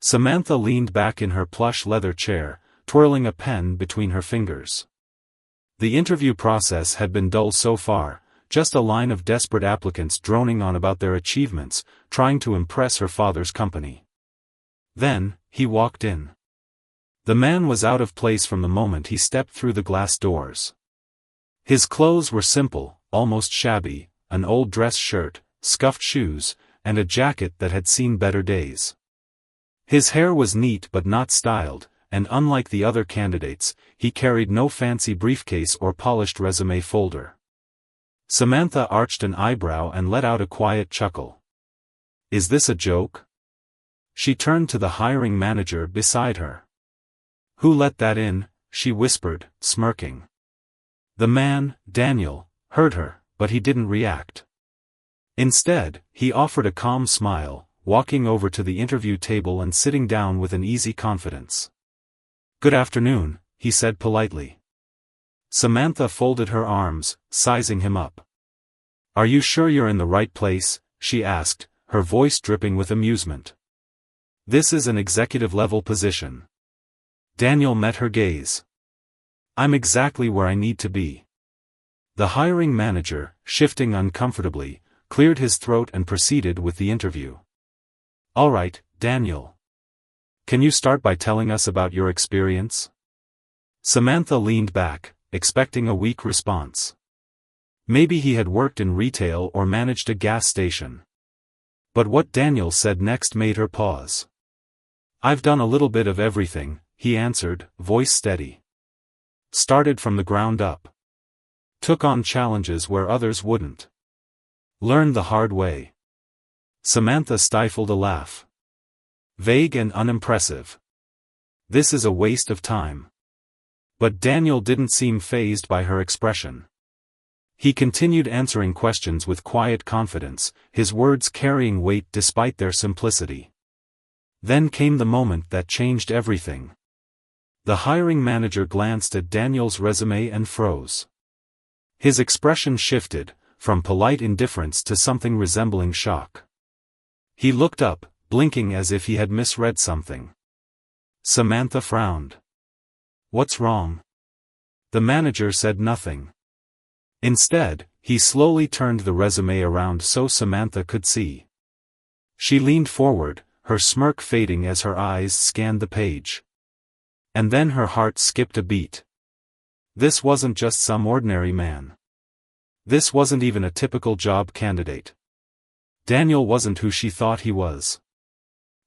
Samantha leaned back in her plush leather chair, twirling a pen between her fingers. The interview process had been dull so far, just a line of desperate applicants droning on about their achievements, trying to impress her father's company. Then, he walked in. The man was out of place from the moment he stepped through the glass doors. His clothes were simple, almost shabby, an old dress shirt, scuffed shoes, and a jacket that had seen better days. His hair was neat but not styled, and unlike the other candidates, he carried no fancy briefcase or polished resume folder. Samantha arched an eyebrow and let out a quiet chuckle. Is this a joke? She turned to the hiring manager beside her. Who let that in? She whispered, smirking. The man, Daniel, heard her, but he didn't react. Instead, he offered a calm smile, walking over to the interview table and sitting down with an easy confidence. Good afternoon, he said politely. Samantha folded her arms, sizing him up. Are you sure you're in the right place? She asked, her voice dripping with amusement. This is an executive-level position. Daniel met her gaze. I'm exactly where I need to be. The hiring manager, shifting uncomfortably, cleared his throat and proceeded with the interview. All right, Daniel. Can you start by telling us about your experience? Samantha leaned back, expecting a weak response. Maybe he had worked in retail or managed a gas station. But what Daniel said next made her pause. I've done a little bit of everything, he answered, voice steady. Started from the ground up. Took on challenges where others wouldn't. Learned the hard way. Samantha stifled a laugh. Vague and unimpressive. This is a waste of time. But Daniel didn't seem fazed by her expression. He continued answering questions with quiet confidence, his words carrying weight despite their simplicity. Then came the moment that changed everything. The hiring manager glanced at Daniel's resume and froze. His expression shifted, from polite indifference to something resembling shock. He looked up, blinking as if he had misread something. Samantha frowned. What's wrong? The manager said nothing. Instead, he slowly turned the resume around so Samantha could see. She leaned forward, her smirk fading as her eyes scanned the page. And then her heart skipped a beat. This wasn't just some ordinary man. This wasn't even a typical job candidate. Daniel wasn't who she thought he was.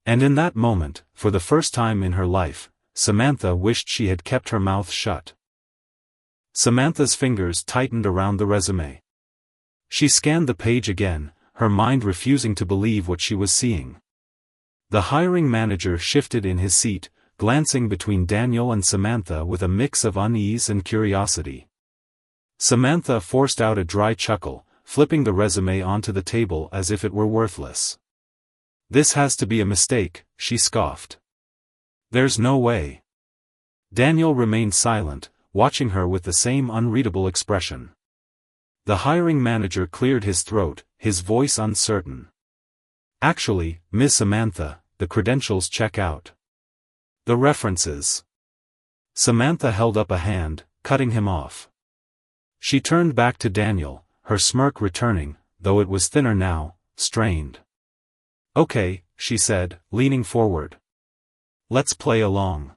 And in that moment, for the first time in her life, Samantha wished she had kept her mouth shut. Samantha's fingers tightened around the resume. She scanned the page again, her mind refusing to believe what she was seeing. The hiring manager shifted in his seat, glancing between Daniel and Samantha with a mix of unease and curiosity. Samantha forced out a dry chuckle, flipping the resume onto the table as if it were worthless. This has to be a mistake, she scoffed. There's no way. Daniel remained silent, watching her with the same unreadable expression. The hiring manager cleared his throat, his voice uncertain. Actually, Miss Samantha, the credentials check out. The references. Samantha held up a hand, cutting him off. She turned back to Daniel, her smirk returning, though it was thinner now, strained. Okay, she said, leaning forward. Let's play along.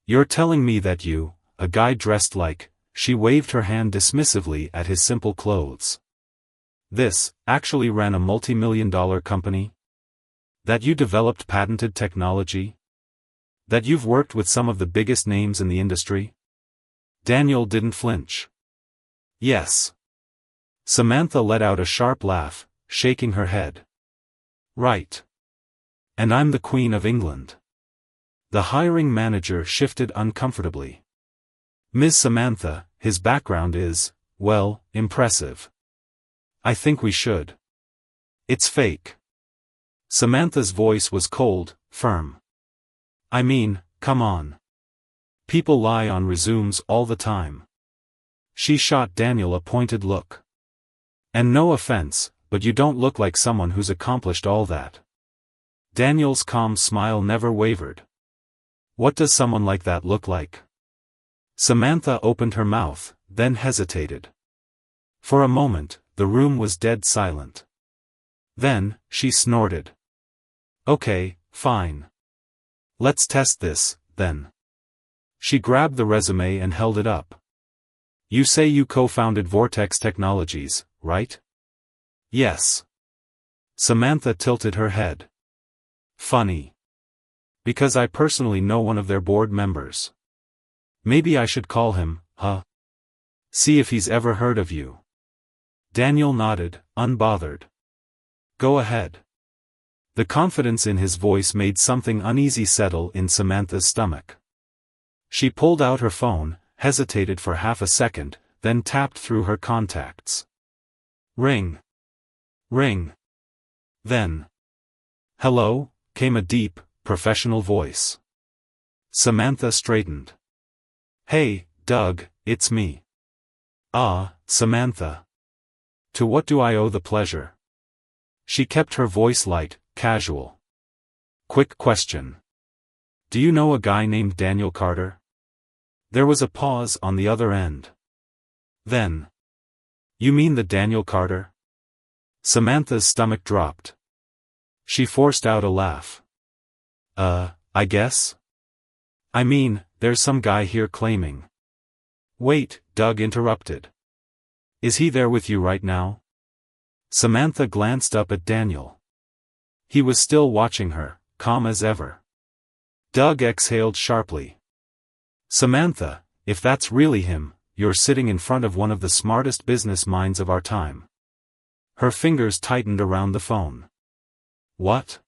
You're telling me that you, a guy dressed like, she waved her hand dismissively at his simple clothes. This, actually ran a multi-million-dollar company? That you developed patented technology? That you've worked with some of the biggest names in the industry? Daniel didn't flinch. Yes. Samantha let out a sharp laugh, shaking her head. Right. And I'm the Queen of England. The hiring manager shifted uncomfortably. Ms. Samantha, his background is, well, impressive. I think we should. It's fake. Samantha's voice was cold, firm. I mean, come on. People lie on resumes all the time. She shot Daniel a pointed look. And no offense, but you don't look like someone who's accomplished all that. Daniel's calm smile never wavered. What does someone like that look like? Samantha opened her mouth, then hesitated. For a moment, the room was dead silent. Then, she snorted. Okay, fine. Let's test this, then. She grabbed the resume and held it up. You say you co-founded Vortex Technologies, right? Yes. Samantha tilted her head. Funny. Because I personally know one of their board members. Maybe I should call him, huh? See if he's ever heard of you. Daniel nodded, unbothered. Go ahead. The confidence in his voice made something uneasy settle in Samantha's stomach. She pulled out her phone, hesitated for half a second, then tapped through her contacts. Ring. Ring. Then. Hello, came a deep, professional voice. Samantha straightened. Hey, Doug, it's me. Ah, Samantha. To what do I owe the pleasure? She kept her voice light, casual. Quick question. Do you know a guy named Daniel Carter? There was a pause on the other end. Then. You mean the Daniel Carter? Samantha's stomach dropped. She forced out a laugh. I guess? I mean, there's some guy here claiming. Wait, Doug interrupted. Is he there with you right now? Samantha glanced up at Daniel. He was still watching her, calm as ever. Doug exhaled sharply. Samantha, if that's really him, you're sitting in front of one of the smartest business minds of our time. Her fingers tightened around the phone. What?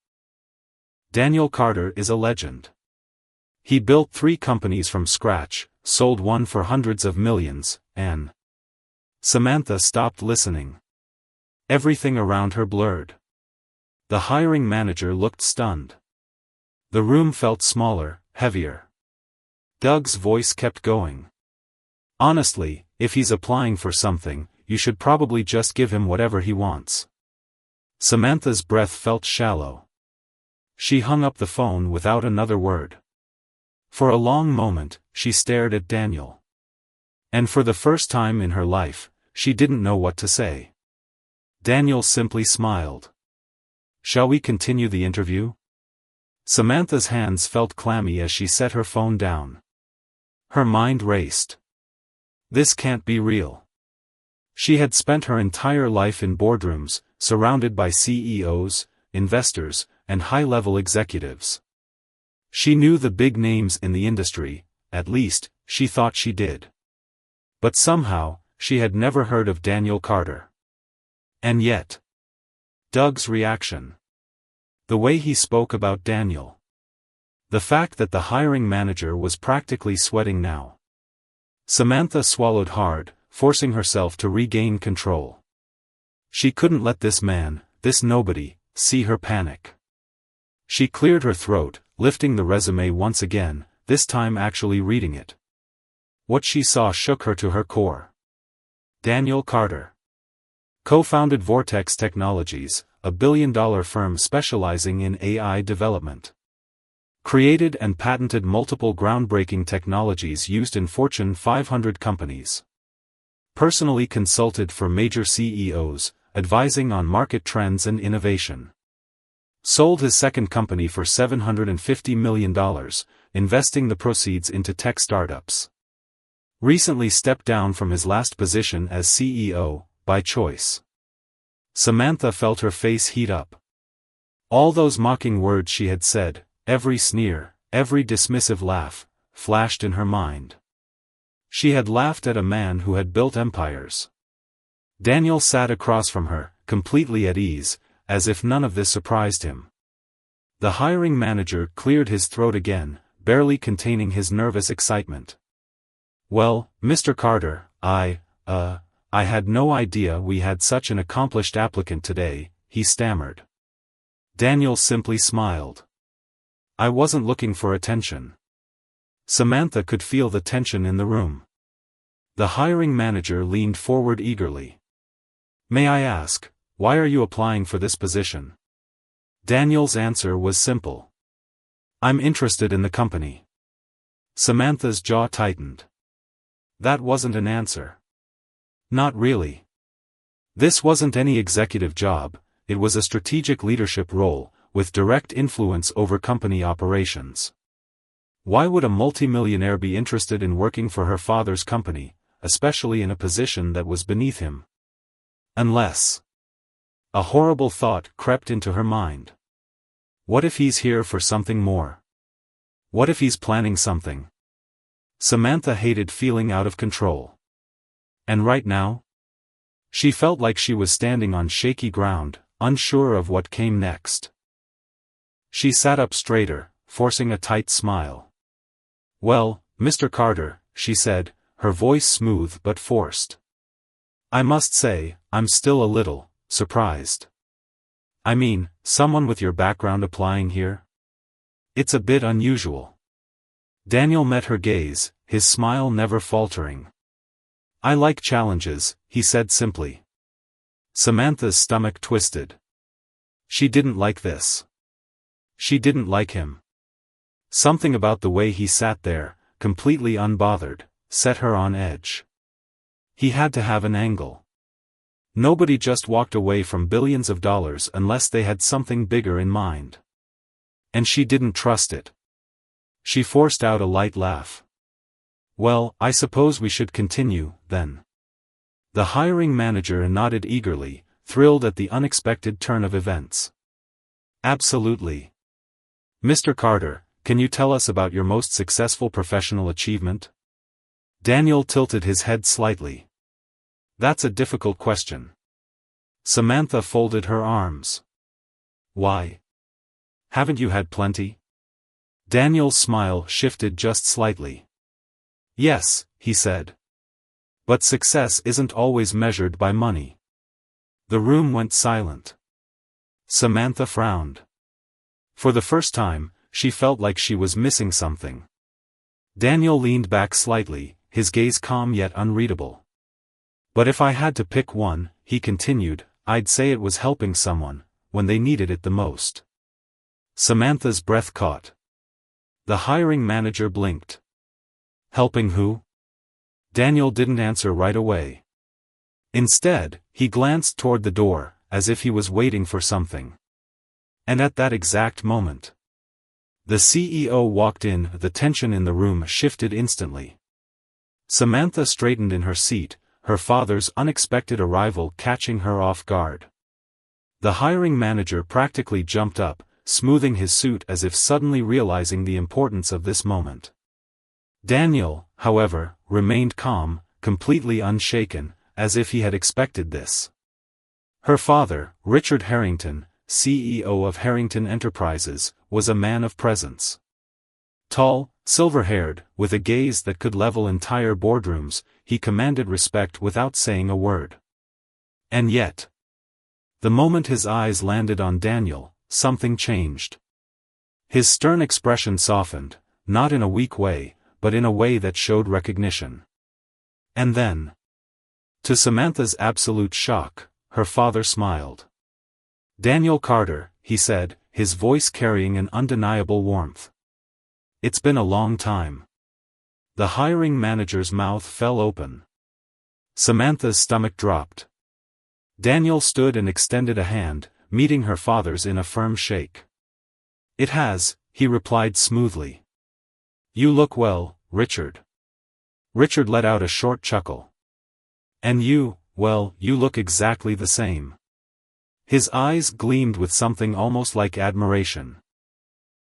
Daniel Carter is a legend. He built 3 companies from scratch, sold one for hundreds of millions, and... Samantha stopped listening. Everything around her blurred. The hiring manager looked stunned. The room felt smaller, heavier. Doug's voice kept going. Honestly, if he's applying for something, you should probably just give him whatever he wants. Samantha's breath felt shallow. She hung up the phone without another word. For a long moment, she stared at Daniel. And for the first time in her life, she didn't know what to say. Daniel simply smiled. Shall we continue the interview? Samantha's hands felt clammy as she set her phone down. Her mind raced. This can't be real. She had spent her entire life in boardrooms, surrounded by CEOs, investors, and high-level executives. She knew the big names in the industry, at least, she thought she did. But somehow, she had never heard of Daniel Carter. And yet... Doug's reaction. The way he spoke about Daniel. The fact that the hiring manager was practically sweating now. Samantha swallowed hard, forcing herself to regain control. She couldn't let this man, this nobody, see her panic. She cleared her throat, lifting the resume once again, this time actually reading it. What she saw shook her to her core. Daniel Carter. Co-founded Vortex Technologies, a billion-dollar firm specializing in AI development. Created and patented multiple groundbreaking technologies used in Fortune 500 companies. Personally consulted for major CEOs, advising on market trends and innovation. Sold his second company for $750 million, investing the proceeds into tech startups. Recently stepped down from his last position as CEO, by choice. Samantha felt her face heat up. All those mocking words she had said, every sneer, every dismissive laugh, flashed in her mind. She had laughed at a man who had built empires. Daniel sat across from her, completely at ease, as if none of this surprised him. The hiring manager cleared his throat again, barely containing his nervous excitement. Well, Mr. Carter, I had no idea we had such an accomplished applicant today, he stammered. Daniel simply smiled. I wasn't looking for attention. Samantha could feel the tension in the room. The hiring manager leaned forward eagerly. May I ask, why are you applying for this position? Daniel's answer was simple. I'm interested in the company. Samantha's jaw tightened. That wasn't an answer. Not really. This wasn't any executive job, it was a strategic leadership role, with direct influence over company operations. Why would a multimillionaire be interested in working for her father's company, especially in a position that was beneath him? Unless... A horrible thought crept into her mind. What if he's here for something more? What if he's planning something? Samantha hated feeling out of control. And right now? She felt like she was standing on shaky ground, unsure of what came next. She sat up straighter, forcing a tight smile. Well, Mr. Carter, she said, her voice smooth but forced. I must say, I'm still a little surprised. I mean, someone with your background applying here? It's a bit unusual. Daniel met her gaze, his smile never faltering. I like challenges, he said simply. Samantha's stomach twisted. She didn't like this. She didn't like him. Something about the way he sat there, completely unbothered, set her on edge. He had to have an angle. Nobody just walked away from billions of dollars unless they had something bigger in mind. And she didn't trust it. She forced out a light laugh. Well, I suppose we should continue, then. The hiring manager nodded eagerly, thrilled at the unexpected turn of events. Absolutely. Mr. Carter, can you tell us about your most successful professional achievement? Daniel tilted his head slightly. That's a difficult question. Samantha folded her arms. Why? Haven't you had plenty? Daniel's smile shifted just slightly. Yes, he said. But success isn't always measured by money. The room went silent. Samantha frowned. For the first time, she felt like she was missing something. Daniel leaned back slightly, his gaze calm yet unreadable. But if I had to pick one, he continued, I'd say it was helping someone, when they needed it the most. Samantha's breath caught. The hiring manager blinked. Helping who? Daniel didn't answer right away. Instead, he glanced toward the door, as if he was waiting for something. And at that exact moment, the CEO walked in. The tension in the room shifted instantly. Samantha straightened in her seat, her father's unexpected arrival catching her off guard. The hiring manager practically jumped up, smoothing his suit as if suddenly realizing the importance of this moment. Daniel, however, remained calm, completely unshaken, as if he had expected this. Her father, Richard Harrington, CEO of Harrington Enterprises, was a man of presence. Tall, silver-haired, with a gaze that could level entire boardrooms, he commanded respect without saying a word. And yet, the moment his eyes landed on Daniel, something changed. His stern expression softened, not in a weak way, but in a way that showed recognition. And then, to Samantha's absolute shock, her father smiled. Daniel Carter, he said, his voice carrying an undeniable warmth. It's been a long time. The hiring manager's mouth fell open. Samantha's stomach dropped. Daniel stood and extended a hand, meeting her father's in a firm shake. It has, he replied smoothly. You look well, Richard. Richard let out a short chuckle. And you, well, you look exactly the same. His eyes gleamed with something almost like admiration.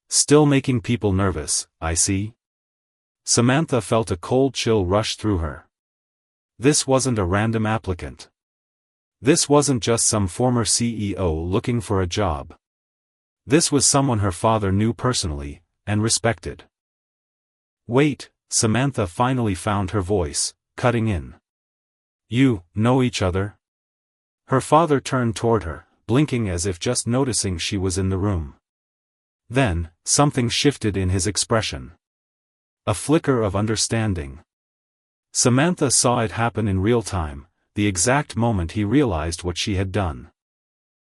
Still making people nervous, I see. Samantha felt a cold chill rush through her. This wasn't a random applicant. This wasn't just some former CEO looking for a job. This was someone her father knew personally, and respected. Wait, Samantha finally found her voice, cutting in. You know each other? Her father turned toward her, blinking as if just noticing she was in the room. Then, something shifted in his expression. A flicker of understanding. Samantha saw it happen in real time, the exact moment he realized what she had done.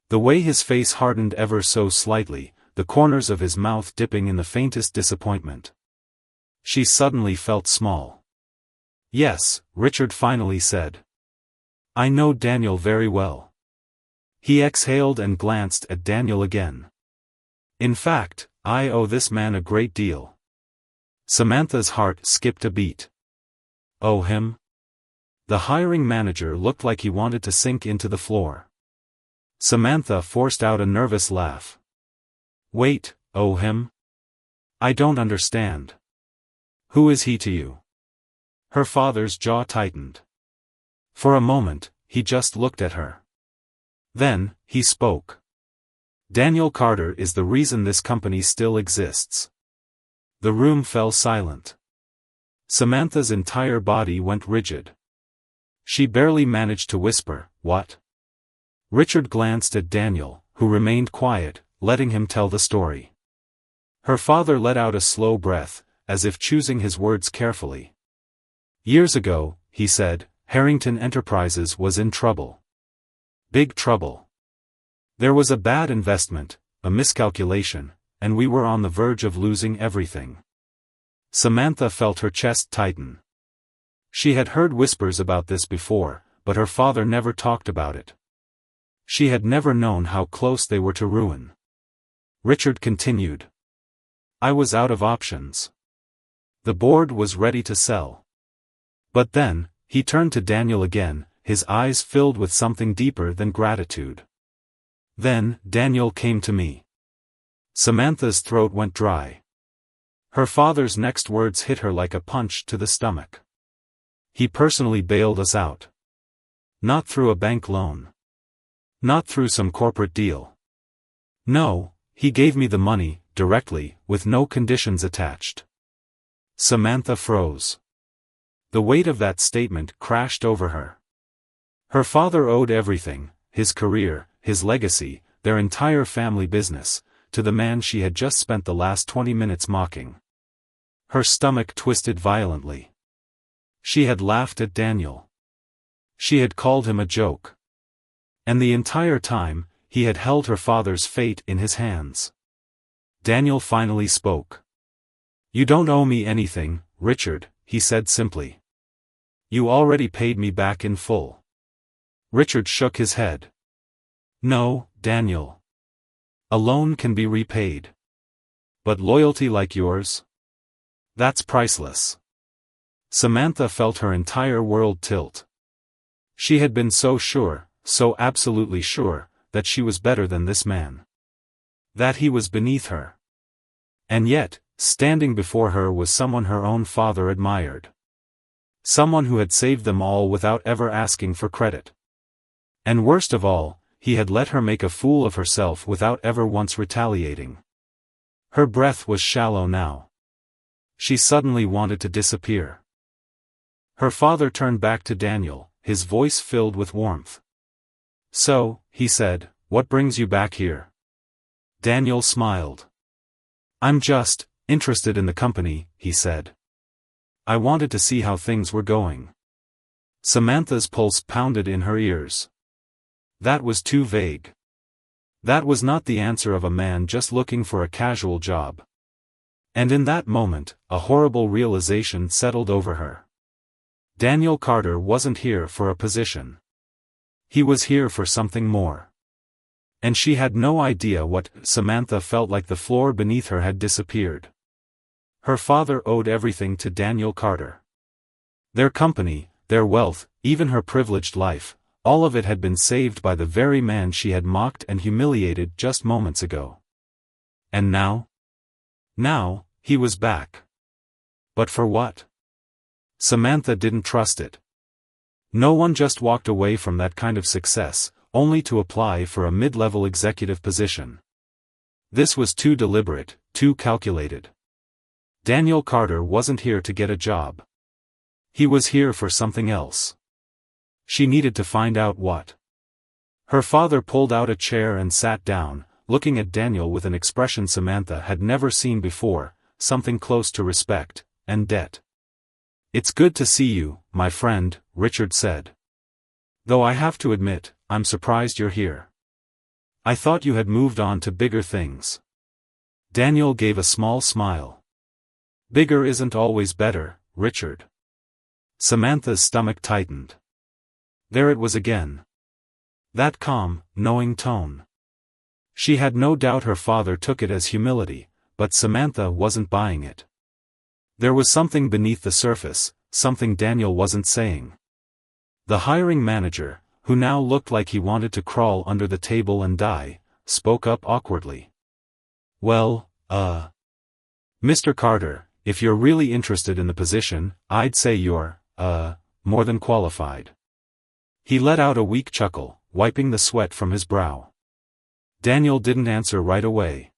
The way his face hardened ever so slightly, the corners of his mouth dipping in the faintest disappointment. She suddenly felt small. "Yes," Richard finally said. "I know Daniel very well." He exhaled and glanced at Daniel again. "In fact, I owe this man a great deal." Samantha's heart skipped a beat. "Owe him?" The hiring manager looked like he wanted to sink into the floor. Samantha forced out a nervous laugh. "Wait, owe him? I don't understand. Who is he to you?" Her father's jaw tightened. For a moment, he just looked at her. Then, he spoke. "Daniel Carter is the reason this company still exists." The room fell silent. Samantha's entire body went rigid. She barely managed to whisper, "What?" Richard glanced at Daniel, who remained quiet, letting him tell the story. Her father let out a slow breath, as if choosing his words carefully. "Years ago," he said, "Harrington Enterprises was in trouble. Big trouble. There was a bad investment, a miscalculation, and we were on the verge of losing everything." Samantha felt her chest tighten. She had heard whispers about this before, but her father never talked about it. She had never known how close they were to ruin. Richard continued. "I was out of options. The board was ready to sell. But then," he turned to Daniel again, his eyes filled with something deeper than gratitude. "Then, Daniel came to me." Samantha's throat went dry. Her father's next words hit her like a punch to the stomach. "He personally bailed us out. Not through a bank loan. Not through some corporate deal. No, he gave me the money, directly, with no conditions attached." Samantha froze. The weight of that statement crashed over her. Her father owed everything, his career, his legacy, their entire family business, to the man she had just spent the last 20 minutes mocking. Her stomach twisted violently. She had laughed at Daniel. She had called him a joke. And the entire time, he had held her father's fate in his hands. Daniel finally spoke. "You don't owe me anything, Richard," he said simply. "You already paid me back in full." Richard shook his head. "No, Daniel. A loan can be repaid. But loyalty like yours? That's priceless." Samantha felt her entire world tilt. She had been so sure, so absolutely sure, that she was better than this man. That he was beneath her. And yet, standing before her was someone her own father admired. Someone who had saved them all without ever asking for credit. And worst of all, he had let her make a fool of herself without ever once retaliating. Her breath was shallow now. She suddenly wanted to disappear. Her father turned back to Daniel, his voice filled with warmth. "So," he said, "what brings you back here?" Daniel smiled. "I'm just interested in the company," he said. "I wanted to see how things were going." Samantha's pulse pounded in her ears. That was too vague. That was not the answer of a man just looking for a casual job. And in that moment, a horrible realization settled over her. Daniel Carter wasn't here for a position. He was here for something more. And she had no idea what. Samantha felt like the floor beneath her had disappeared. Her father owed everything to Daniel Carter. Their company, their wealth, even her privileged life, all of it had been saved by the very man she had mocked and humiliated just moments ago. And now? Now, he was back. But for what? Samantha didn't trust it. No one just walked away from that kind of success, only to apply for a mid-level executive position. This was too deliberate, too calculated. Daniel Carter wasn't here to get a job. He was here for something else. She needed to find out what. Her father pulled out a chair and sat down, looking at Daniel with an expression Samantha had never seen before, something close to respect and debt. "It's good to see you, my friend," Richard said. "Though I have to admit, I'm surprised you're here." I thought you had moved on to bigger things. Daniel gave a small smile. Bigger isn't always better, Richard. Samantha's stomach tightened. There it was again. That calm, knowing tone. She had no doubt her father took it as humility, but Samantha wasn't buying it. There was something beneath the surface, something Daniel wasn't saying. The hiring manager, who now looked like he wanted to crawl under the table and die, spoke up awkwardly. Well, Mr. Carter, if you're really interested in the position, I'd say you're, more than qualified. He let out a weak chuckle, wiping the sweat from his brow. Daniel didn't answer right away.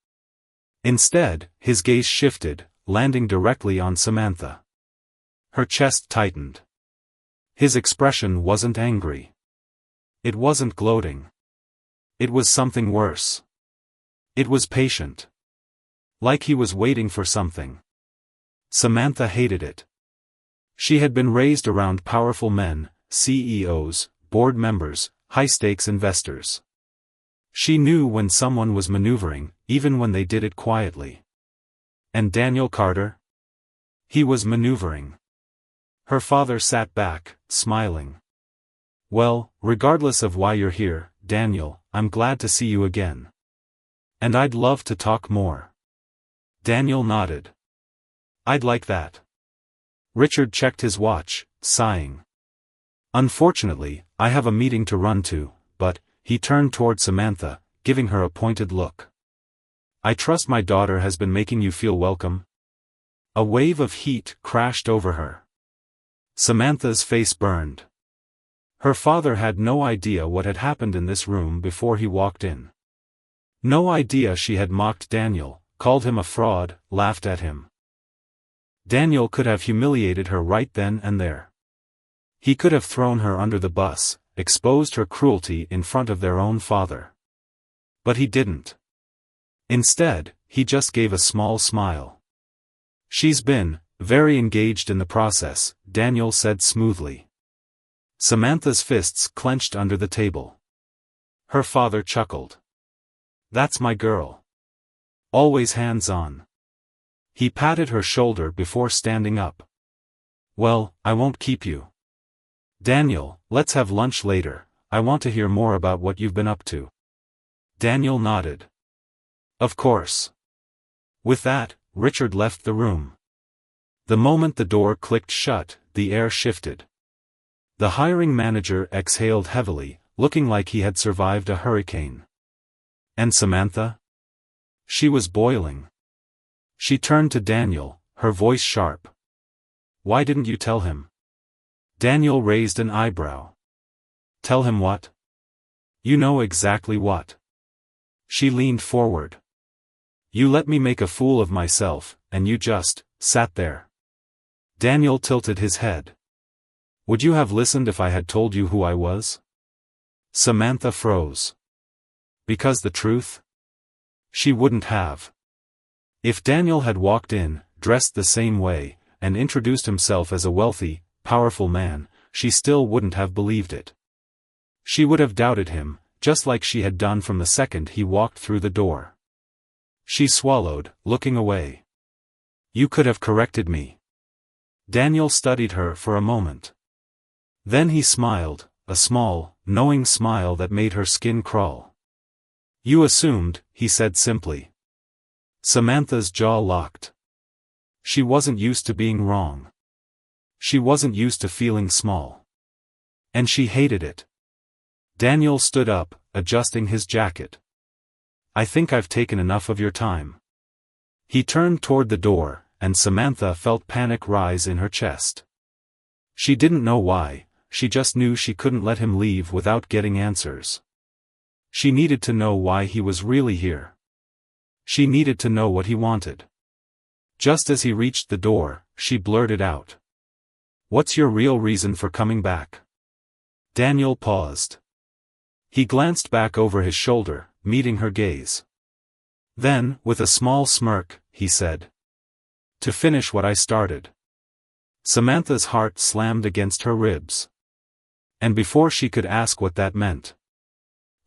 Instead, his gaze shifted, landing directly on Samantha. Her chest tightened. His expression wasn't angry. It wasn't gloating. It was something worse. It was patient. Like he was waiting for something. Samantha hated it. She had been raised around powerful men, CEOs, board members, high-stakes investors. She knew when someone was maneuvering, even when they did it quietly. And Daniel Carter? He was maneuvering. Her father sat back, smiling. Well, regardless of why you're here, Daniel, I'm glad to see you again. And I'd love to talk more. Daniel nodded. I'd like that. Richard checked his watch, sighing. Unfortunately, I have a meeting to run to, but, he turned toward Samantha, giving her a pointed look. I trust my daughter has been making you feel welcome? A wave of heat crashed over her. Samantha's face burned. Her father had no idea what had happened in this room before he walked in. No idea she had mocked Daniel, called him a fraud, laughed at him. Daniel could have humiliated her right then and there. He could have thrown her under the bus, exposed her cruelty in front of their own father. But he didn't. Instead, he just gave a small smile. She's been very engaged in the process, Daniel said smoothly. Samantha's fists clenched under the table. Her father chuckled. That's my girl. Always hands-on. He patted her shoulder before standing up. Well, I won't keep you. Daniel, let's have lunch later, I want to hear more about what you've been up to. Daniel nodded. Of course. With that, Richard left the room. The moment the door clicked shut, the air shifted. The hiring manager exhaled heavily, looking like he had survived a hurricane. And Samantha? She was boiling. She turned to Daniel, her voice sharp. Why didn't you tell him? Daniel raised an eyebrow. Tell him what? You know exactly what. She leaned forward. You let me make a fool of myself, and you just sat there. Daniel tilted his head. Would you have listened if I had told you who I was? Samantha froze. Because the truth? She wouldn't have. If Daniel had walked in, dressed the same way, and introduced himself as a wealthy, powerful man, she still wouldn't have believed it. She would have doubted him, just like she had done from the second he walked through the door. She swallowed, looking away. You could have corrected me. Daniel studied her for a moment. Then he smiled, a small, knowing smile that made her skin crawl. You assumed, he said simply. Samantha's jaw locked. She wasn't used to being wrong. She wasn't used to feeling small. And she hated it. Daniel stood up, adjusting his jacket. I think I've taken enough of your time. He turned toward the door, and Samantha felt panic rise in her chest. She didn't know why, she just knew she couldn't let him leave without getting answers. She needed to know why he was really here. She needed to know what he wanted. Just as he reached the door, she blurted out. What's your real reason for coming back? Daniel paused. He glanced back over his shoulder, meeting her gaze. Then, with a small smirk, he said. To finish what I started. Samantha's heart slammed against her ribs. And before she could ask what that meant,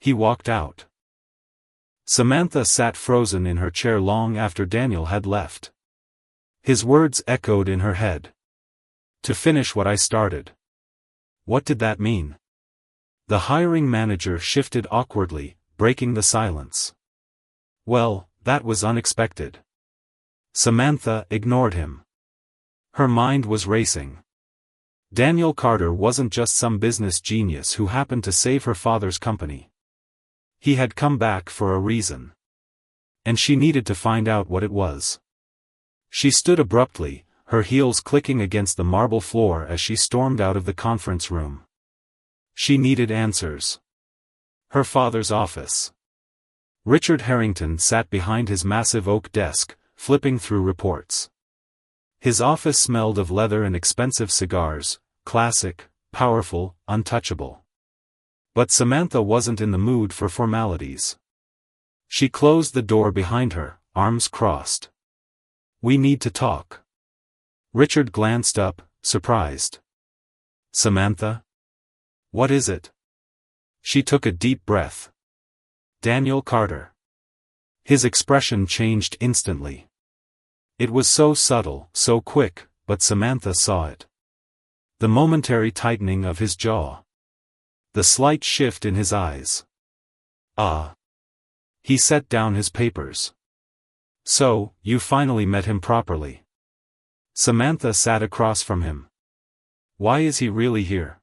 he walked out. Samantha sat frozen in her chair long after Daniel had left. His words echoed in her head. To finish what I started. What did that mean? The hiring manager shifted awkwardly, breaking the silence. Well, that was unexpected. Samantha ignored him. Her mind was racing. Daniel Carter wasn't just some business genius who happened to save her father's company. He had come back for a reason. And she needed to find out what it was. She stood abruptly, her heels clicking against the marble floor as she stormed out of the conference room. She needed answers. Her father's office. Richard Harrington sat behind his massive oak desk, flipping through reports. His office smelled of leather and expensive cigars, classic, powerful, untouchable. But Samantha wasn't in the mood for formalities. She closed the door behind her, arms crossed. We need to talk. Richard glanced up, surprised. Samantha? What is it? She took a deep breath. Daniel Carter. His expression changed instantly. It was so subtle, so quick, but Samantha saw it. The momentary tightening of his jaw. The slight shift in his eyes. Ah. He set down his papers. So, you finally met him properly. Samantha sat across from him. Why is he really here?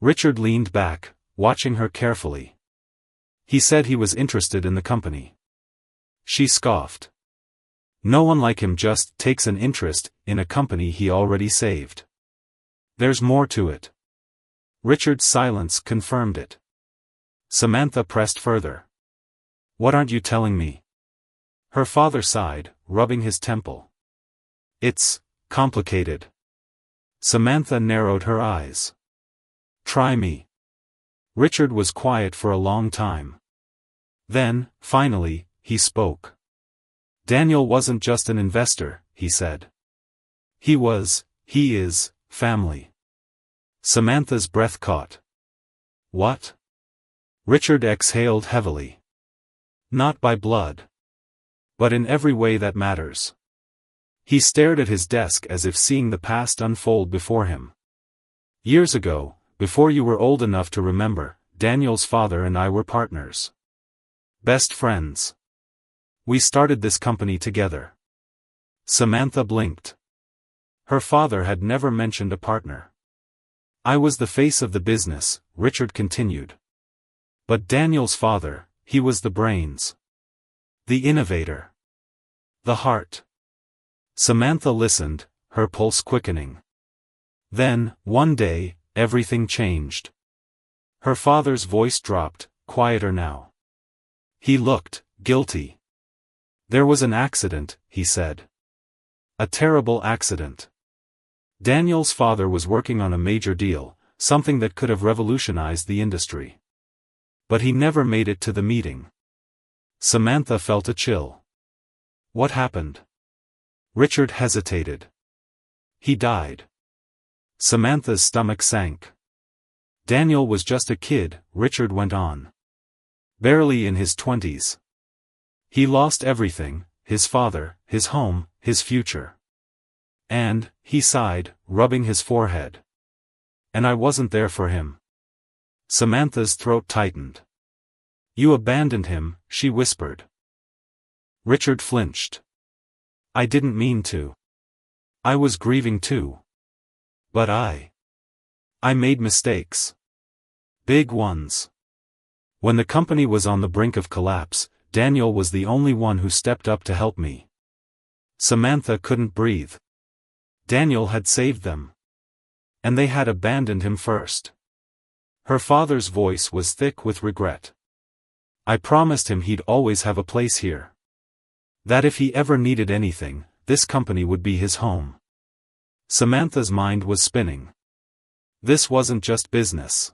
Richard leaned back, watching her carefully. He said he was interested in the company. She scoffed. No one like him just takes an interest in a company he already saved. There's more to it. Richard's silence confirmed it. Samantha pressed further. What aren't you telling me? Her father sighed, rubbing his temple. It's complicated. Samantha narrowed her eyes. Try me. Richard was quiet for a long time. Then, finally, he spoke. Daniel wasn't just an investor, he said. He is, family. Samantha's breath caught. What? Richard exhaled heavily. Not by blood. But in every way that matters. He stared at his desk as if seeing the past unfold before him. Years ago, before you were old enough to remember, Daniel's father and I were partners. Best friends. We started this company together. Samantha blinked. Her father had never mentioned a partner. I was the face of the business, Richard continued. But Daniel's father, he was the brains. The innovator. The heart. Samantha listened, her pulse quickening. Then, one day, everything changed. Her father's voice dropped, quieter now. He looked guilty. There was an accident, he said. A terrible accident. Daniel's father was working on a major deal, something that could have revolutionized the industry. But he never made it to the meeting. Samantha felt a chill. What happened? Richard hesitated. He died. Samantha's stomach sank. Daniel was just a kid, Richard went on. Barely in his 20s. He lost everything, his father, his home, his future. And, he sighed, rubbing his forehead. And I wasn't there for him. Samantha's throat tightened. You abandoned him, she whispered. Richard flinched. I didn't mean to. I was grieving too. But I made mistakes. Big ones. When the company was on the brink of collapse, Daniel was the only one who stepped up to help me. Samantha couldn't breathe. Daniel had saved them. And they had abandoned him first. Her father's voice was thick with regret. I promised him he'd always have a place here. That if he ever needed anything, this company would be his home. Samantha's mind was spinning. This wasn't just business.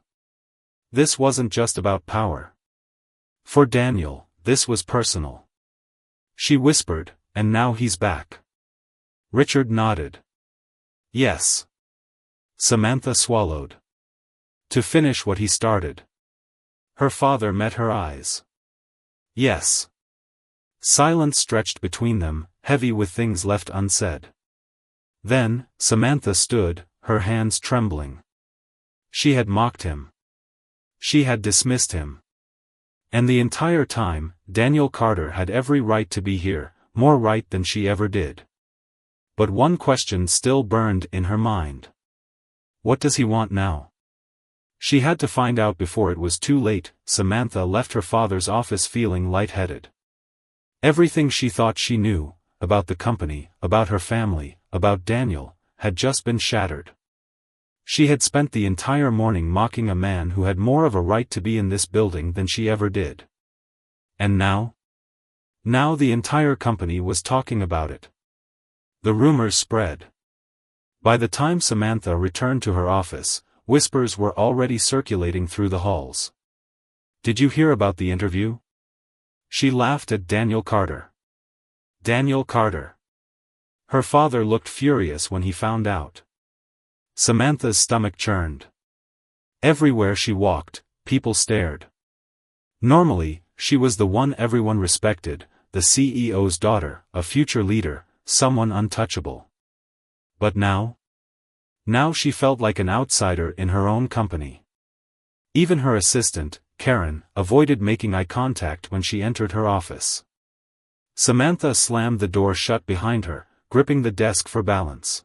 This wasn't just about power. For Daniel, this was personal. She whispered, and now he's back. Richard nodded. Yes. Samantha swallowed. To finish what he started. Her father met her eyes. Yes. Silence stretched between them, heavy with things left unsaid. Then, Samantha stood, her hands trembling. She had mocked him. She had dismissed him. And the entire time, Daniel Carter had every right to be here, more right than she ever did. But one question still burned in her mind. What does he want now? She had to find out before it was too late. Samantha left her father's office feeling lightheaded. Everything she thought she knew, about the company, about her family, about Daniel, had just been shattered. She had spent the entire morning mocking a man who had more of a right to be in this building than she ever did. And now? Now the entire company was talking about it. The rumors spread. By the time Samantha returned to her office, whispers were already circulating through the halls. Did you hear about the interview? She laughed at Daniel Carter. Daniel Carter. Her father looked furious when he found out. Samantha's stomach churned. Everywhere she walked, people stared. Normally, she was the one everyone respected, the CEO's daughter, a future leader, someone untouchable. But now? Now she felt like an outsider in her own company. Even her assistant, Karen, avoided making eye contact when she entered her office. Samantha slammed the door shut behind her, gripping the desk for balance.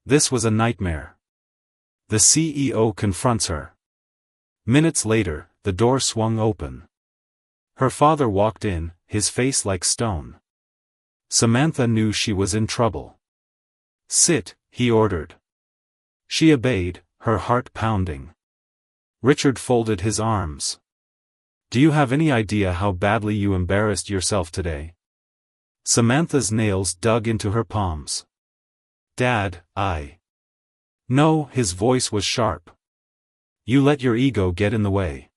This was a nightmare. The CEO confronts her. Minutes later, the door swung open. Her father walked in, his face like stone. Samantha knew she was in trouble. Sit, he ordered. She obeyed, her heart pounding. Richard folded his arms. Do you have any idea how badly you embarrassed yourself today? Samantha's nails dug into her palms. Dad, No, his voice was sharp. You let your ego get in the way.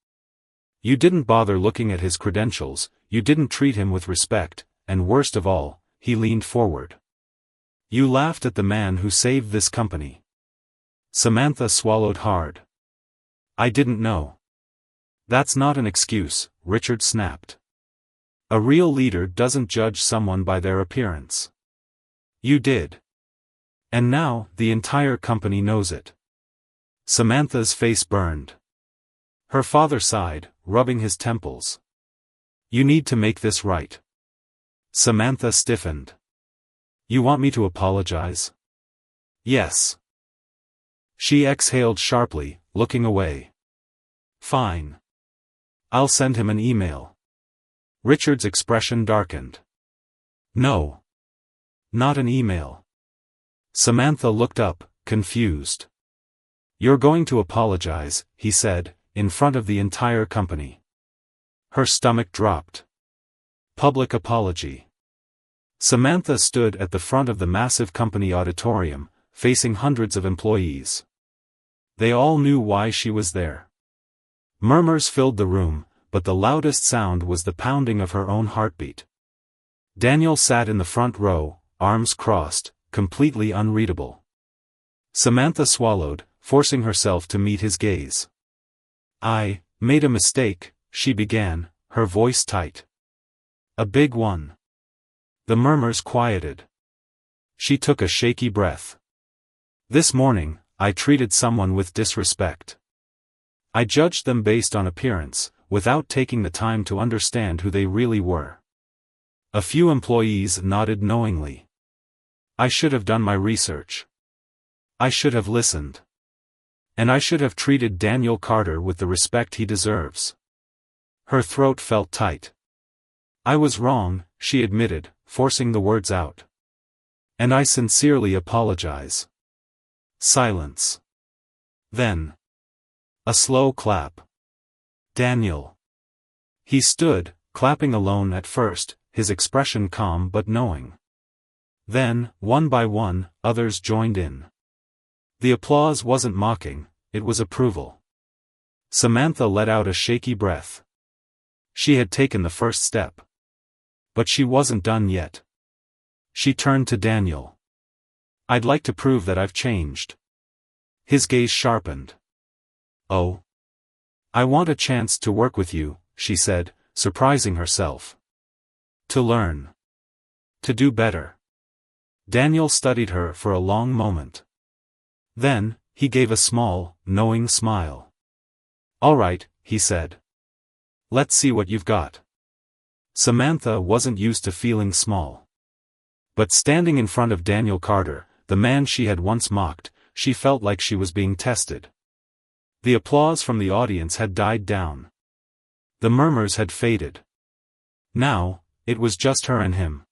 You didn't bother looking at his credentials, you didn't treat him with respect, and worst of all, he leaned forward. You laughed at the man who saved this company. Samantha swallowed hard. I didn't know. That's not an excuse, Richard snapped. A real leader doesn't judge someone by their appearance. You did. And now, the entire company knows it. Samantha's face burned. Her father sighed, rubbing his temples. You need to make this right. Samantha stiffened. You want me to apologize? Yes. She exhaled sharply, looking away. Fine. I'll send him an email. Richard's expression darkened. No. Not an email. Samantha looked up, confused. You're going to apologize, he said, in front of the entire company. Her stomach dropped. Public apology. Samantha stood at the front of the massive company auditorium, facing hundreds of employees. They all knew why she was there. Murmurs filled the room, but the loudest sound was the pounding of her own heartbeat. Daniel sat in the front row, arms crossed, completely unreadable. Samantha swallowed, forcing herself to meet his gaze. I made a mistake, she began, her voice tight. A big one. The murmurs quieted. She took a shaky breath. This morning, I treated someone with disrespect. I judged them based on appearance, without taking the time to understand who they really were. A few employees nodded knowingly. I should have done my research. I should have listened. And I should have treated Daniel Carter with the respect he deserves. Her throat felt tight. I was wrong, she admitted, forcing the words out. And I sincerely apologize. Silence. Then. A slow clap. Daniel. He stood, clapping alone at first, his expression calm but knowing. Then, one by one, others joined in. The applause wasn't mocking, it was approval. Samantha let out a shaky breath. She had taken the first step. But she wasn't done yet. She turned to Daniel. I'd like to prove that I've changed. His gaze sharpened. Oh. I want a chance to work with you, she said, surprising herself. To learn. To do better. Daniel studied her for a long moment. Then, he gave a small, knowing smile. "All right," he said. "Let's see what you've got." Samantha wasn't used to feeling small. But standing in front of Daniel Carter, the man she had once mocked, she felt like she was being tested. The applause from the audience had died down. The murmurs had faded. Now, it was just her and him.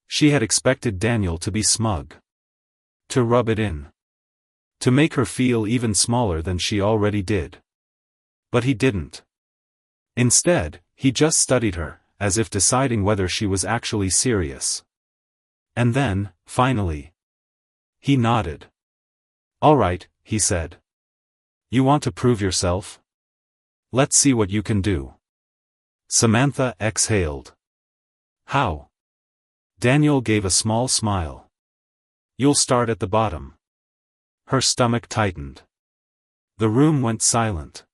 She had expected Daniel to be smug. To rub it in. To make her feel even smaller than she already did. But he didn't. Instead, he just studied her, as if deciding whether she was actually serious. And then, finally, he nodded. "All right," he said. "You want to prove yourself? Let's see what you can do." Samantha exhaled. "How?" Daniel gave a small smile. "You'll start at the bottom." Her stomach tightened. The room went silent.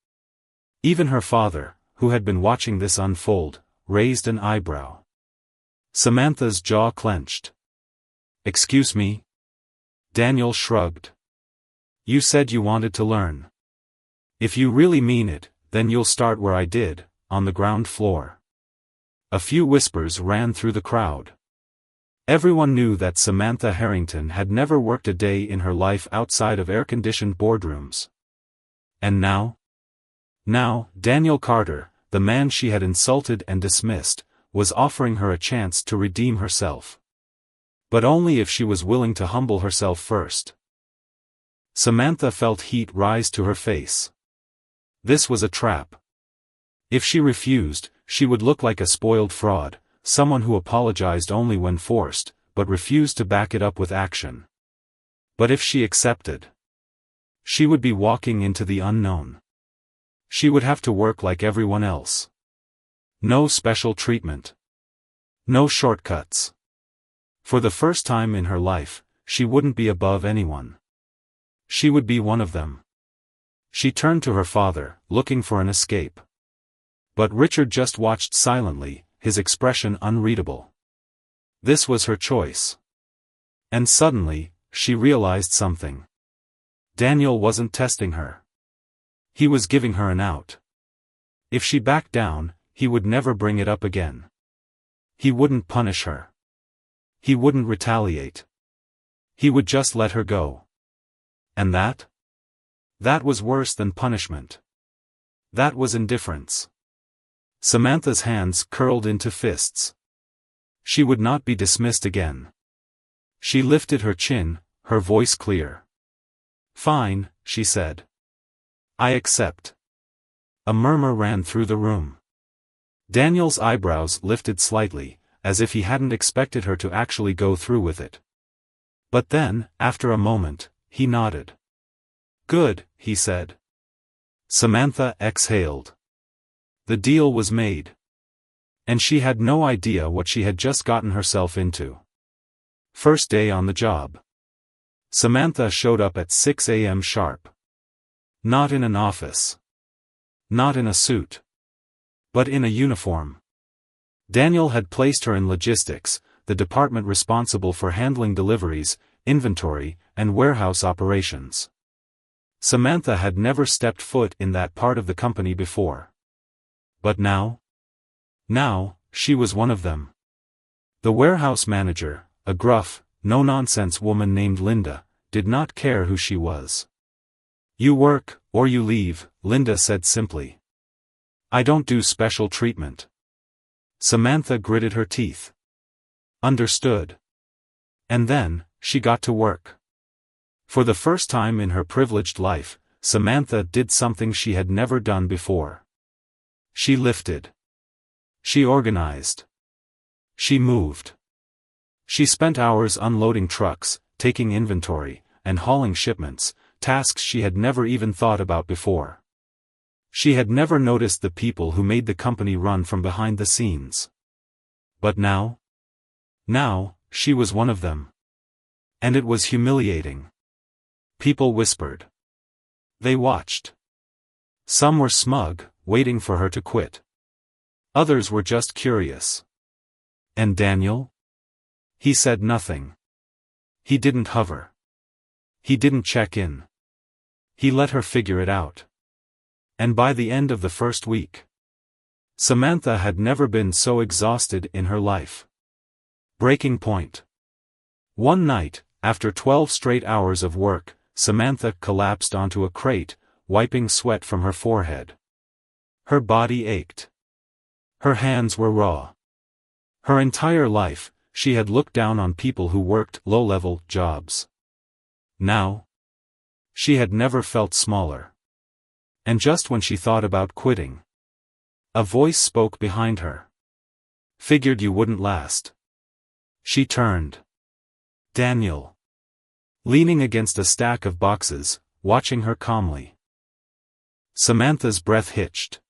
Even her father, who had been watching this unfold, raised an eyebrow. Samantha's jaw clenched. "Excuse me?" Daniel shrugged. "You said you wanted to learn. If you really mean it, then you'll start where I did, on the ground floor." A few whispers ran through the crowd. Everyone knew that Samantha Harrington had never worked a day in her life outside of air-conditioned boardrooms. And now? Now, Daniel Carter, the man she had insulted and dismissed, was offering her a chance to redeem herself. But only if she was willing to humble herself first. Samantha felt heat rise to her face. This was a trap. If she refused, she would look like a spoiled fraud, someone who apologized only when forced, but refused to back it up with action. But if she accepted, she would be walking into the unknown. She would have to work like everyone else. No special treatment. No shortcuts. For the first time in her life, she wouldn't be above anyone. She would be one of them. She turned to her father, looking for an escape. But Richard just watched silently, his expression unreadable. This was her choice. And suddenly, she realized something. Daniel wasn't testing her. He was giving her an out. If she backed down, he would never bring it up again. He wouldn't punish her. He wouldn't retaliate. He would just let her go. And that? That was worse than punishment. That was indifference. Samantha's hands curled into fists. She would not be dismissed again. She lifted her chin, her voice clear. "Fine," she said. "I accept." A murmur ran through the room. Daniel's eyebrows lifted slightly, as if he hadn't expected her to actually go through with it. But then, after a moment, he nodded. "Good," he said. Samantha exhaled. The deal was made. And she had no idea what she had just gotten herself into. First day on the job. Samantha showed up at 6 a.m. sharp. Not in an office. Not in a suit. But in a uniform. Daniel had placed her in logistics, the department responsible for handling deliveries, inventory, and warehouse operations. Samantha had never stepped foot in that part of the company before. But now? Now, she was one of them. The warehouse manager, a gruff, no-nonsense woman named Linda, did not care who she was. "You work, or you leave," Linda said simply. "I don't do special treatment." Samantha gritted her teeth. Understood. And then, she got to work. For the first time in her privileged life, Samantha did something she had never done before. She lifted. She organized. She moved. She spent hours unloading trucks, taking inventory, and hauling shipments, tasks she had never even thought about before. She had never noticed the people who made the company run from behind the scenes. But now? Now, she was one of them. And it was humiliating. People whispered. They watched. Some were smug, waiting for her to quit. Others were just curious. And Daniel? He said nothing. He didn't hover. He didn't check in. He let her figure it out. And by the end of the first week, Samantha had never been so exhausted in her life. Breaking point. One night, after 12 straight hours of work, Samantha collapsed onto a crate, wiping sweat from her forehead. Her body ached. Her hands were raw. Her entire life, she had looked down on people who worked low-level jobs. Now, she had never felt smaller. And just when she thought about quitting, a voice spoke behind her. Figured you wouldn't last. She turned. Daniel. Leaning against a stack of boxes, watching her calmly. Samantha's breath hitched.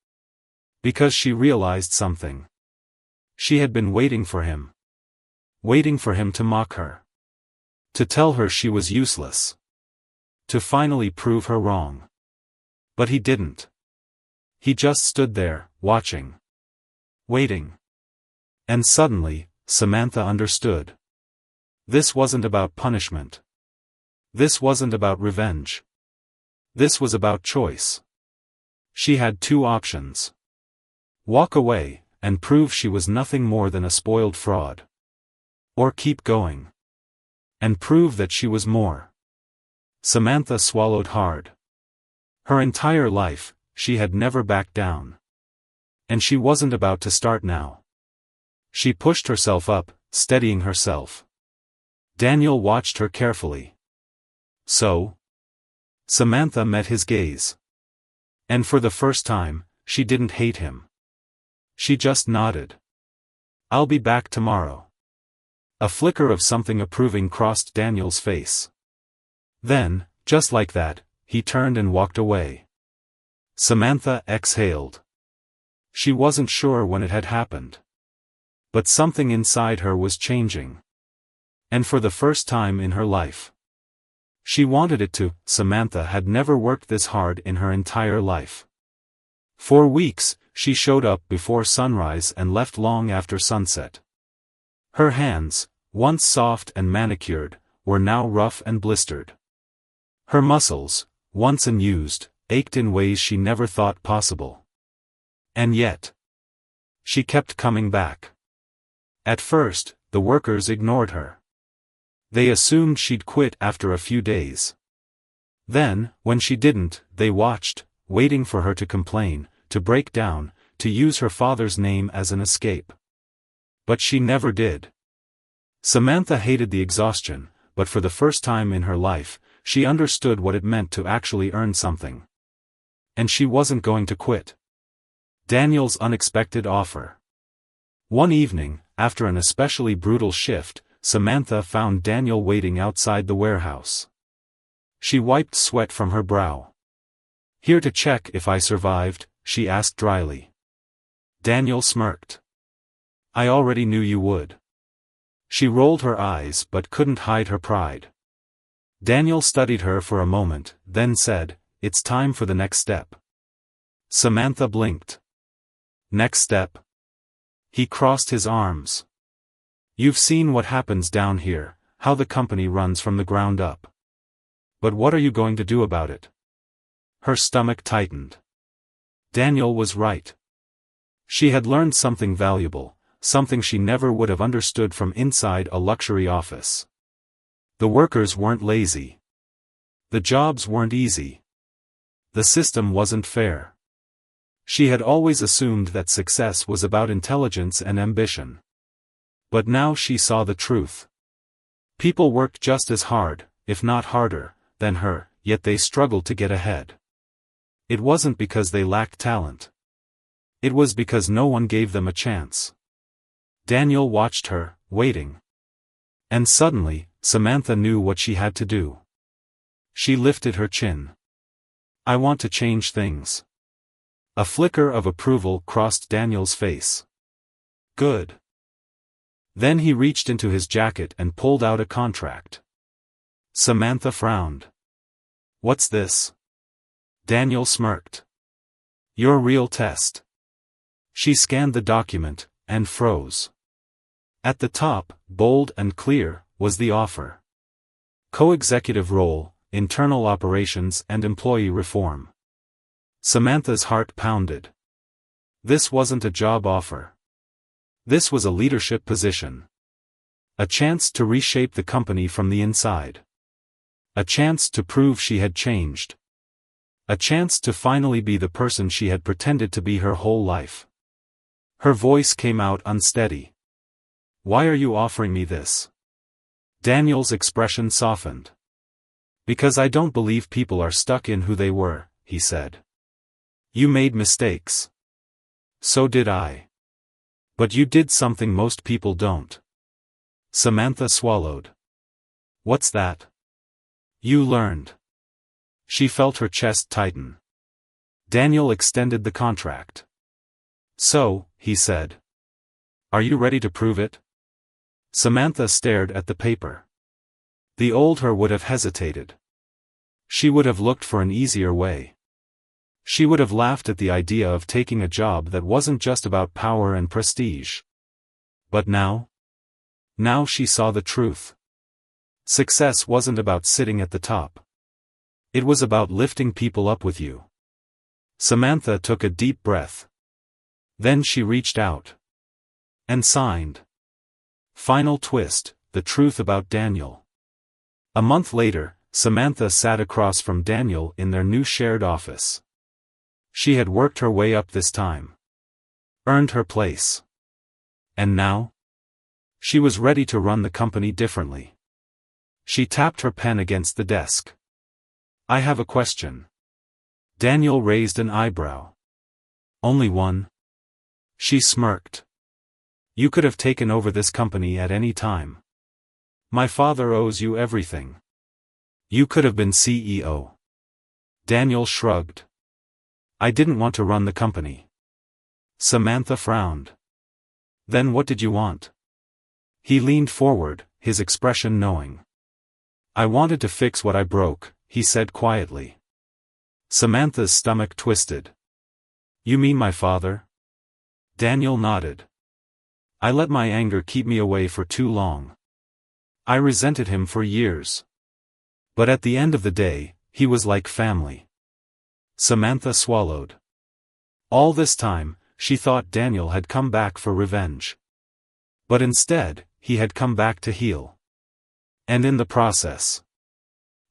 Because she realized something. She had been waiting for him. Waiting for him to mock her. To tell her she was useless. To finally prove her wrong. But he didn't. He just stood there, watching. Waiting. And suddenly, Samantha understood. This wasn't about punishment. This wasn't about revenge. This was about choice. She had two options. Walk away, and prove she was nothing more than a spoiled fraud. Or keep going. And prove that she was more. Samantha swallowed hard. Her entire life, she had never backed down. And she wasn't about to start now. She pushed herself up, steadying herself. Daniel watched her carefully. So? Samantha met his gaze. And for the first time, she didn't hate him. She just nodded. I'll be back tomorrow. A flicker of something approving crossed Daniel's face. Then, just like that, he turned and walked away. Samantha exhaled. She wasn't sure when it had happened. But something inside her was changing. And for the first time in her life. She wanted it to. Samantha had never worked this hard in her entire life. For weeks, she showed up before sunrise and left long after sunset. Her hands, once soft and manicured, were now rough and blistered. Her muscles, once unused, ached in ways she never thought possible. And yet, she kept coming back. At first, the workers ignored her. They assumed she'd quit after a few days. Then, when she didn't, they watched, waiting for her to complain, to break down, to use her father's name as an escape. But she never did. Samantha hated the exhaustion, but for the first time in her life, she understood what it meant to actually earn something. And she wasn't going to quit. Daniel's unexpected offer. One evening, after an especially brutal shift, Samantha found Daniel waiting outside the warehouse. She wiped sweat from her brow. Here to check if I survived, she asked dryly. Daniel smirked. I already knew you would. She rolled her eyes but couldn't hide her pride. Daniel studied her for a moment, then said, It's time for the next step. Samantha blinked. Next step? He crossed his arms. You've seen what happens down here, how the company runs from the ground up. But what are you going to do about it? Her stomach tightened. Daniel was right. She had learned something valuable, something she never would have understood from inside a luxury office. The workers weren't lazy. The jobs weren't easy. The system wasn't fair. She had always assumed that success was about intelligence and ambition. But now she saw the truth. People worked just as hard, if not harder, than her, yet they struggled to get ahead. It wasn't because they lacked talent. It was because no one gave them a chance. Daniel watched her, waiting. And suddenly, Samantha knew what she had to do. She lifted her chin. I want to change things. A flicker of approval crossed Daniel's face. Good. Then he reached into his jacket and pulled out a contract. Samantha frowned. What's this? Daniel smirked. Your real test. She scanned the document, and froze. At the top, bold and clear, was the offer. Co-executive role, internal operations and employee reform. Samantha's heart pounded. This wasn't a job offer. This was a leadership position. A chance to reshape the company from the inside. A chance to prove she had changed. A chance to finally be the person she had pretended to be her whole life. Her voice came out unsteady. "Why are you offering me this?" Daniel's expression softened. "Because I don't believe people are stuck in who they were," he said. "You made mistakes. So did I. But you did something most people don't." Samantha swallowed. "What's that?" "You learned." She felt her chest tighten. Daniel extended the contract. "So," he said. "Are you ready to prove it?" Samantha stared at the paper. The old her would have hesitated. She would have looked for an easier way. She would have laughed at the idea of taking a job that wasn't just about power and prestige. But now? Now she saw the truth. Success wasn't about sitting at the top. It was about lifting people up with you. Samantha took a deep breath. Then she reached out. And signed. Final twist, the truth about Daniel. A month later, Samantha sat across from Daniel in their new shared office. She had worked her way up this time. Earned her place. And now? She was ready to run the company differently. She tapped her pen against the desk. "I have a question." Daniel raised an eyebrow. "Only one?" She smirked. "You could have taken over this company at any time. My father owes you everything. You could have been CEO." Daniel shrugged. "I didn't want to run the company." Samantha frowned. "Then what did you want?" He leaned forward, his expression knowing. "I wanted to fix what I broke," he said quietly. Samantha's stomach twisted. "You mean my father?" Daniel nodded. "I let my anger keep me away for too long. I resented him for years. But at the end of the day, he was like family." Samantha swallowed. All this time, she thought Daniel had come back for revenge. But instead, he had come back to heal. And in the process,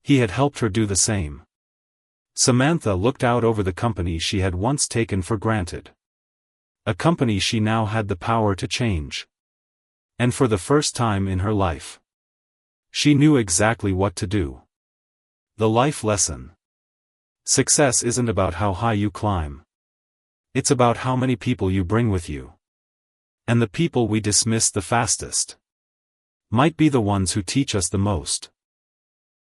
he had helped her do the same. Samantha looked out over the company she had once taken for granted. A company she now had the power to change. And for the first time in her life, she knew exactly what to do. The life lesson. Success isn't about how high you climb. It's about how many people you bring with you. And the people we dismiss the fastest might be the ones who teach us the most.